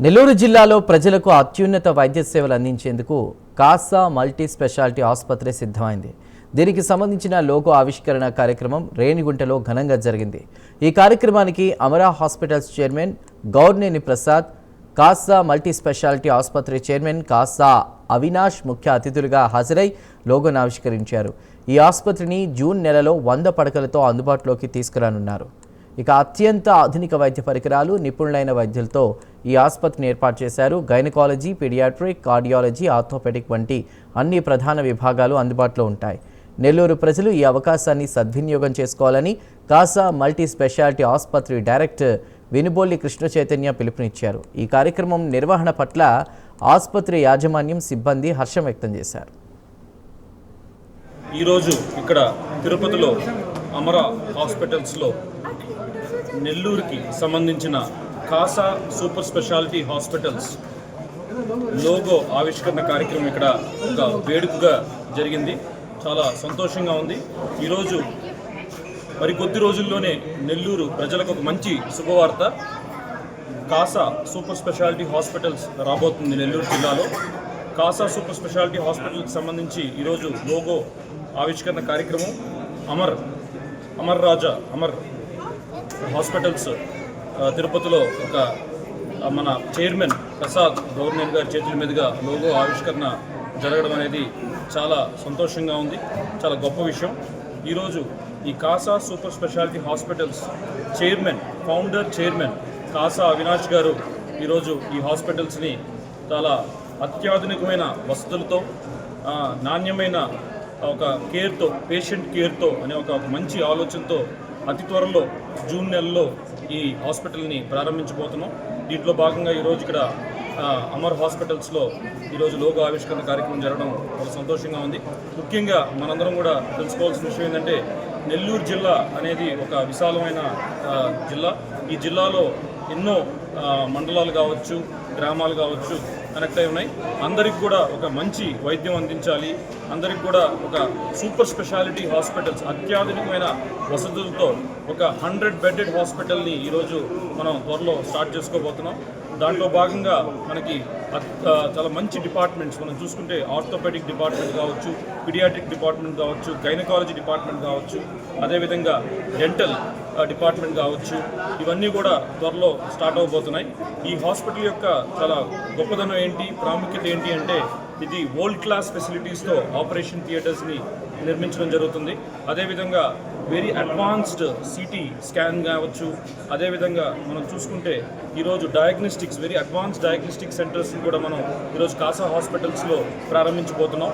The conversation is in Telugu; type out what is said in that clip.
నెల్లూరు జిల్లాలో ప్రజలకు అత్యున్నత వైద్య సేవలు అందించేందుకు కాసా మల్టీ స్పెషాలిటీ ఆసుపత్రి సిద్ధమైంది. దీనికి సంబంధించిన లోగో ఆవిష్కరణ కార్యక్రమం రేణిగుంటలో ఘనంగా జరిగింది. ఈ కార్యక్రమానికి Amara hospitals chairman Gourneni Prasad, Kasa multi speciality ఆసుపత్రి చైర్మన్ కాసా అవినాష్ ముఖ్య అతిథులుగా హాజరై లోగోను ఆవిష్కరించారు. ఈ ఆసుపత్రిని జూన్ నెలలో 100 పడకలతో అందుబాటులోకి తీసుకురానున్నారు. ఇక అత్యంత ఆధునిక వైద్య పరికరాలు, నిపుణులైన వైద్యులతో ఈ ఆసుపత్రిని ఏర్పాటు చేశారు. గైనకాలజీ, పీడియాట్రిక్, కార్డియాలజీ, ఆర్థోపెడిక్ వంటి అన్ని ప్రధాన విభాగాలు అందుబాటులో ఉంటాయి. నెల్లూరు ప్రజలు ఈ అవకాశాన్ని సద్వినియోగం చేసుకోవాలని కాసా మల్టీ స్పెషాలిటీ ఆసుపత్రి డైరెక్టర్ వినుబోల్లి కృష్ణ చైతన్య పిలుపునిచ్చారు. ఈ కార్యక్రమం నిర్వహణ పట్ల ఆసుపత్రి యాజమాన్యం, సిబ్బంది హర్షం వ్యక్తం చేశారు. ఈరోజు ఇక్కడ తిరుపతిలో అమరా హాస్పిటల్స్లో నెల్లూరుకి సంబంధించిన Kasa super speciality hospitals logo ఆవిష్కరణ కార్యక్రమం ఇక్కడ ఒక వేడుకగా జరిగింది. చాలా సంతోషంగా ఉంది. ఈరోజు మరికొద్ది రోజుల్లోనే నెల్లూరు ప్రజలకు ఒక మంచి శుభవార్త. కాసా సూపర్ స్పెషాలిటీ హాస్పిటల్స్ రాబోతుంది నెల్లూరు జిల్లాలో. కాసా సూపర్ స్పెషాలిటీ హాస్పిటల్కి సంబంధించి ఈరోజు లోగో ఆవిష్కరణ కార్యక్రమం అమర్ హాస్పిటల్స్ తిరుపతిలో ఒక మన చైర్మన్ ప్రసాద్ గౌర్నేని గారి చేతుల మీదుగా లోగో ఆవిష్కరణ జరగడం అనేది చాలా సంతోషంగా ఉంది. చాలా గొప్ప విషయం. ఈరోజు ఈ Kasa super speciality hospitals founder chairman Kasa Avinash గారు ఈరోజు ఈ హాస్పిటల్స్ని చాలా అత్యాధునికమైన వసతులతో, నాణ్యమైన ఒక కేర్తో, పేషెంట్ కేర్తో అనే ఒక మంచి ఆలోచనతో అతి త్వరలో జూన్ నెలలో ఈ హాస్పిటల్ని ప్రారంభించబోతున్నాం. దీంట్లో భాగంగా ఈరోజు ఇక్కడ అమర్ హాస్పిటల్స్లో ఈరోజు లోగో ఆవిష్కరణ కార్యక్రమం జరగడం చాలా సంతోషంగా ఉంది. ముఖ్యంగా మనందరం కూడా తెలుసుకోవాల్సిన విషయం ఏంటంటే, నెల్లూరు జిల్లా అనేది ఒక విశాలమైన జిల్లా. ఈ జిల్లాలో ఎన్నో మండలాలు కావచ్చు, గ్రామాలు కావచ్చు కనెక్ట్ అయి ఉన్నాయి. అందరికి కూడా ఒక మంచి వైద్యం అందించాలి. అందరికి కూడా ఒక సూపర్ స్పెషాలిటీ హాస్పిటల్స్, అత్యాధునికమైన వసతులతో ఒక 100 బెడెడ్ హాస్పిటల్ని ఈరోజు మనం త్వరలో స్టార్ట్ చేసుకోబోతున్నాం. దాంట్లో భాగంగా మనకి చాలా మంచి డిపార్ట్మెంట్స్ మనం చూసుకుంటే ఆర్థోపెడిక్ డిపార్ట్మెంట్ కావచ్చు, పీడియాట్రిక్ డిపార్ట్మెంట్ కావచ్చు, గైనకాలజీ డిపార్ట్మెంట్ కావచ్చు, అదేవిధంగా డెంటల్ డిపార్ట్మెంట్ కావచ్చు, ఇవన్నీ కూడా త్వరలో స్టార్ట్ అవబోతున్నాయి. ఈ హాస్పిటల్ యొక్క చాలా గొప్పదనం ఏంటి, ప్రాముఖ్యత ఏంటి అంటే, ఇది వరల్డ్ క్లాస్ ఫెసిలిటీస్తో ఆపరేషన్ థియేటర్స్ని నిర్మించడం జరుగుతుంది. అదేవిధంగా వెరీ అడ్వాన్స్డ్ సిటీ స్కాన్ కావచ్చు, అదేవిధంగా మనం చూసుకుంటే ఈరోజు వెరీ అడ్వాన్స్డ్ డయాగ్నోస్టిక్ సెంటర్స్ని కూడా మనం ఈరోజు కాసా హాస్పిటల్స్లో ప్రారంభించబోతున్నాం.